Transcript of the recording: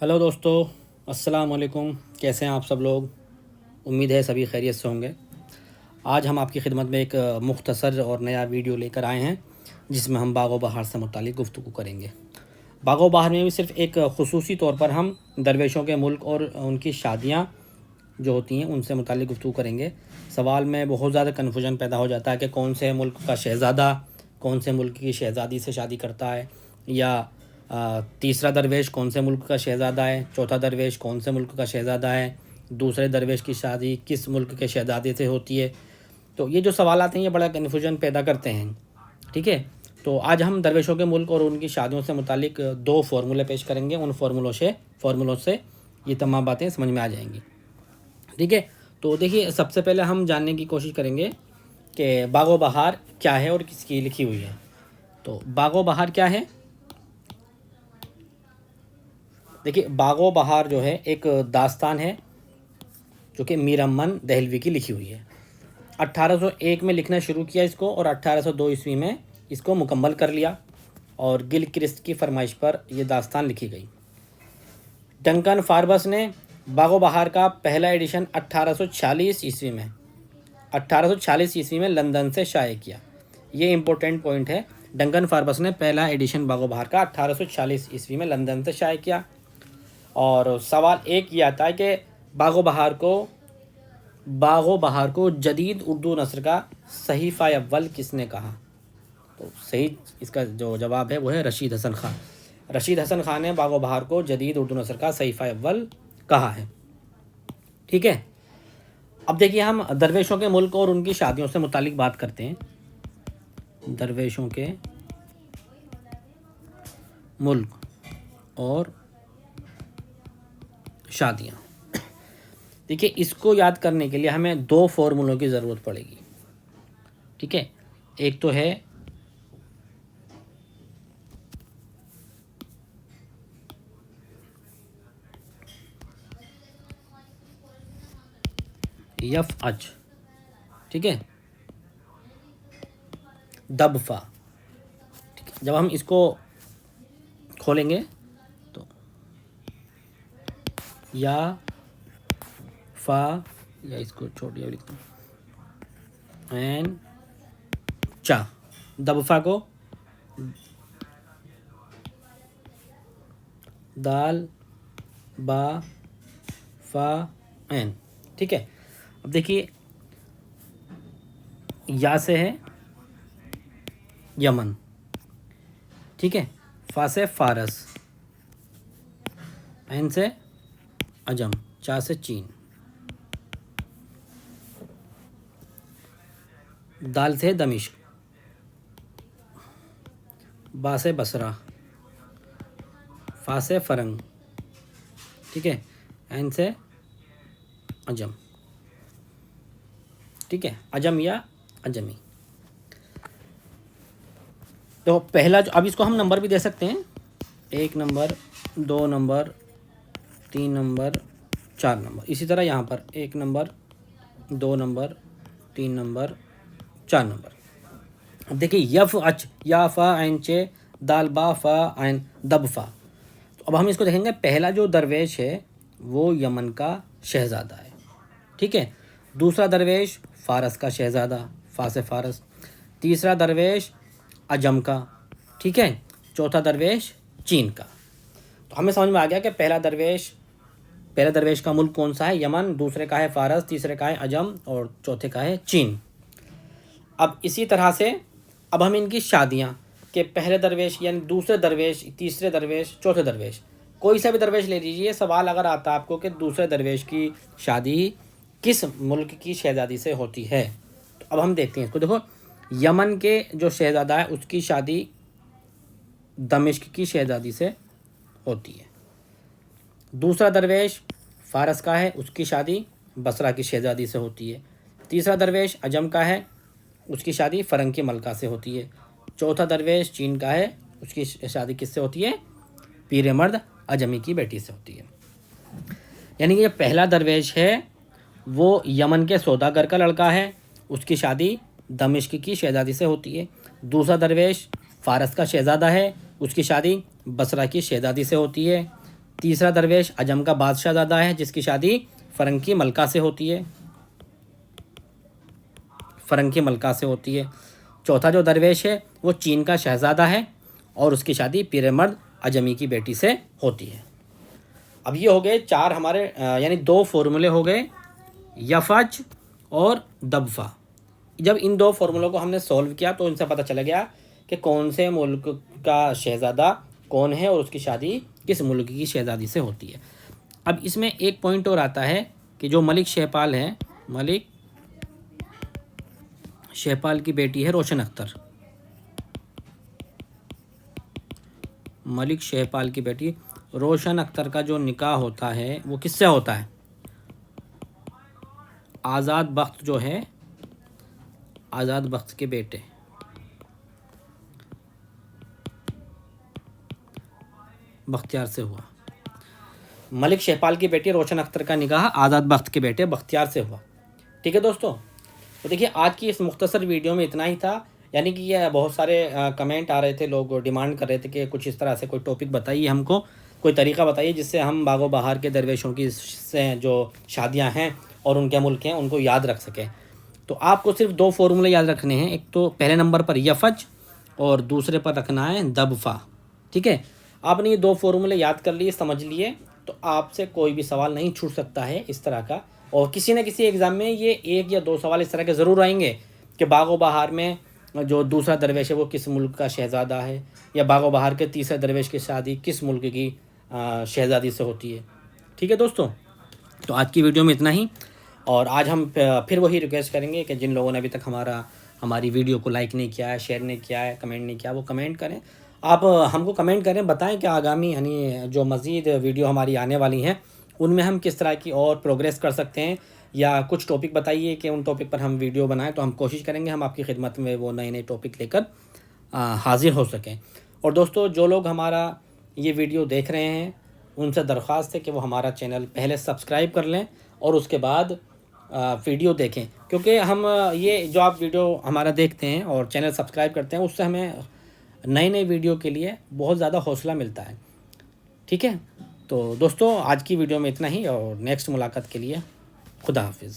Hello दोस्तों, अस्सलाम वालेकुम। कैसे हैं आप सब लोग? उम्मीद है सभी खैरियत से होंगे। आज हम आपकी खिदमत में एक मुख्तसर और नया वीडियो लेकर आए हैं जिसमें हम बागो बहार से मुतालिक गुफ्तगू करेंगे। बागो बहार में भी सिर्फ एक खुसूसी तौर पर हम दरवेशों के मुल्क और उनकी शादियाँ जो होती हैं उनसे मुतालिक गुफ्तगू करेंगे। सवाल में बहुत ज़्यादा कन्फ्यूजन पैदा हो जाता है कि कौन से मुल्क का शहज़ादा कौन से मुल्क की शहज़ादी से शादी करता है, या तीसरा दरवेश कौन से मुल्क का शहज़ादा है, चौथा दरवेश कौन से मुल्क का शहज़ादा है, दूसरे दरवेश की शादी किस मुल्क के शहज़ादे से होती है। तो ये जो सवाल आते हैं ये बड़ा कन्फ्यूजन पैदा करते हैं। ठीक है, तो आज हम दरवेशों के मुल्क और उनकी शादियों से मुतालिक दो फार्मूले पेश करेंगे। उन फार्मूलों से ये तमाम बातें समझ में आ जाएंगी। ठीक है, तो देखिए, सबसे पहले हम जानने की कोशिश करेंगे कि बागो बहार क्या है और किसकी लिखी हुई है। तो बागो बहार क्या है? देखिए, बागो बहार जो है एक दास्तान है जो कि मीर अमन दहलवी की लिखी हुई है। 1801 में लिखना शुरू किया इसको और 1802 ईस्वी में इसको मुकम्मल कर लिया और गिल क्रिस्ट की फरमाइश पर यह दास्तान लिखी गई। डंकन फारबस ने बागो बहार का पहला एडिशन 1846 ईस्वी में लंदन से शाये किया। ये इम्पोर्टेंट पॉइंट है। डंकन फारबस ने पहला एडिशन बागो बहार का 1846 ईस्वी में लंदन से शाये किया। और सवाल एक ये आता है कि बागो बहार को जदीद उर्दू नस्र का सहीफ़ा अव्वल किसने कहा? तो सही इसका जो जवाब है वो है रशीद हसन खान। रशीद हसन खान ने बागो बहार को जदीद उर्दू नस्र का सहीफ़ा अव्वल कहा है। ठीक है, अब देखिए, हम दरवेशों के मुल्क और उनकी शादियों से मुतालिक बात करते हैं। दरवेशों के मुल्क और शादियाँ, देखिए, इसको याद करने के लिए हमें दो फॉर्मूलों की ज़रूरत पड़ेगी। ठीक है, एक तो है यफ अच, ठीक है, दबफा। ठीक है, जब हम इसको खोलेंगे तो या फा, या इसको छोड़ या लिखता हूँ एन चा। दबफा को दाल बा फा एन। ठीक है, अब देखिए, या से है यमन, ठीक है, फा से फारस, एन से अजम, चा से चीन, दाल से दमिश्क, बा से बसरा, फा से फरंग, ठीक है, एन से अजम। ठीक है, अजम या अजमी। तो पहला जो, अब इसको हम नंबर भी दे सकते हैं, 1 नंबर, 2 नंबर, 3 नंबर, 4 नंबर। इसी तरह यहाँ पर 1 नंबर, 2 नंबर, 3 नंबर, 4 नंबर। अब देखिए, यफ अच, या फ़ा ऐन चे, दाल बा फ़ा ऐन दब फ़ा। तो अब हम इसको देखेंगे, पहला जो दरवेश है वो यमन का शहज़ादा है। ठीक है, दूसरा दरवेश फ़ारस का शहज़ादा, फ़ा से फ़ारस, तीसरा दरवेश अजम का, ठीक है, चौथा दरवेश चीन का। तो हमें समझ में आ गया कि पहला दरवेश का मुल्क कौन सा है? यमन, दूसरे का है फ़ारस, तीसरे का है अजम और चौथे का है चीन। अब इसी तरह से अब हम इनकी शादियाँ के पहले दरवेश यानी दूसरे दरवेश, तीसरे दरवेश, चौथे दरवेश, कोई सा भी दरवेश ले लीजिए। सवाल अगर आता है आपको कि दूसरे दरवेश की शादी किस मुल्क की शहज़ादी से होती है, तो अब हम देखते हैं इसको। देखो, यमन के जो शहज़ादा है उसकी शादी दमिश्क की शहज़ादी से होती है। दूसरा दरवेश फ़ारस का है, उसकी शादी बसरा की शहज़ादी से होती है। तीसरा दरवेश अजम का है, उसकी शादी फ़रंग की मलका से होती है। चौथा दरवेश चीन का है, उसकी शादी किससे होती है? पीर मर्द अजमी की बेटी से होती है। यानी कि ये पहला दरवेश है वो यमन के सौदागर का लड़का है, उसकी शादी दमिश्क की शहज़ादी से होती है। दूसरा दरवेश फ़ारस का शहज़ादा है, उसकी शादी बसरा की शहज़ादी से होती है। तीसरा दरवेश अजम का बादशाहज़ादा है जिसकी शादी फ़रंगी मलका से होती है, फ़रंगी मलका से होती है। चौथा जो दरवेश है वो चीन का शहज़ादा है और उसकी शादी पीरमर्द अजमी की बेटी से होती है। अब ये हो गए 4 हमारे यानी 2 फॉर्मूले हो गए, यफज और दबफा। जब इन 2 फार्मूलों को हमने सॉल्व किया तो इनसे पता चला गया कि कौन से मुल्क का शहज़ादा कौन है और उसकी शादी किस मुल्क की शहज़ादी से होती है। अब इसमें एक पॉइंट और आता है कि जो मलिक शहपाल हैं, मलिक शहपाल की बेटी है रोशन अख्तर, मलिक शहपाल की बेटी रोशन अख्तर का जो निकाह होता है वो किससे होता है? आज़ाद बख्त जो है, आज़ाद बख्त के बेटे बख्तियार से हुआ। मलिक शहपाल की बेटी रोशन अख्तर का निकाह आज़ाद बख्त के बेटे बख्तियार से हुआ। ठीक है दोस्तों, तो देखिए आज की इस मुख्तसर वीडियो में इतना ही था। यानी कि ये बहुत सारे कमेंट आ रहे थे, लोग डिमांड कर रहे थे कि कुछ इस तरह से कोई टॉपिक बताइए, हमको कोई तरीका बताइए जिससे हम बागो बहार के दरवेशों की से जो शादियां हैं और उनके मुल्क हैं उनको याद रख सकें। तो आपको सिर्फ 2 फॉर्मूले याद रखने हैं, एक तो पहले नंबर पर यफज और दूसरे पर रखना है दबफा। ठीक है, आपने ये 2 फॉर्मूले याद कर लिए, समझ लिए, तो आपसे कोई भी सवाल नहीं छूट सकता है इस तरह का। और किसी न किसी एग्ज़ाम में ये 1 या 2 सवाल इस तरह के ज़रूर आएंगे कि बागो बहार में जो दूसरा दरवेश है वो किस मुल्क का शहज़ादा है, या बागो बहार के तीसरे दरवेश की शादी किस मुल्क की शहज़ादी से होती है। ठीक है दोस्तों, तो आज की वीडियो में इतना ही। और आज हम फिर वही रिक्वेस्ट करेंगे कि जिन लोगों ने अभी तक हमारी वीडियो को लाइक नहीं किया है, शेयर नहीं किया है, कमेंट नहीं किया, वो कमेंट करें। आप हमको कमेंट करें, बताएं कि आगामी यानी जो मज़ीद वीडियो हमारी आने वाली हैं उनमें हम किस तरह की और प्रोग्रेस कर सकते हैं, या कुछ टॉपिक बताइए कि उन टॉपिक पर हम वीडियो बनाएं, तो हम कोशिश करेंगे हम आपकी खिदमत में वो नए नए टॉपिक लेकर हाज़िर हो सकें। और दोस्तों जो लोग हमारा ये वीडियो देख रहे हैं उनसे दरख्वास्त है कि वो हमारा चैनल पहले सब्सक्राइब कर लें और उसके बाद वीडियो देखें, क्योंकि हम ये जो आप वीडियो हमारा देखते हैं और चैनल सब्सक्राइब करते हैं उससे हमें नई नई वीडियो के लिए बहुत ज़्यादा हौसला मिलता है। ठीक है, तो दोस्तों आज की वीडियो में इतना ही और नेक्स्ट मुलाकात के लिए खुदा हाफिज़।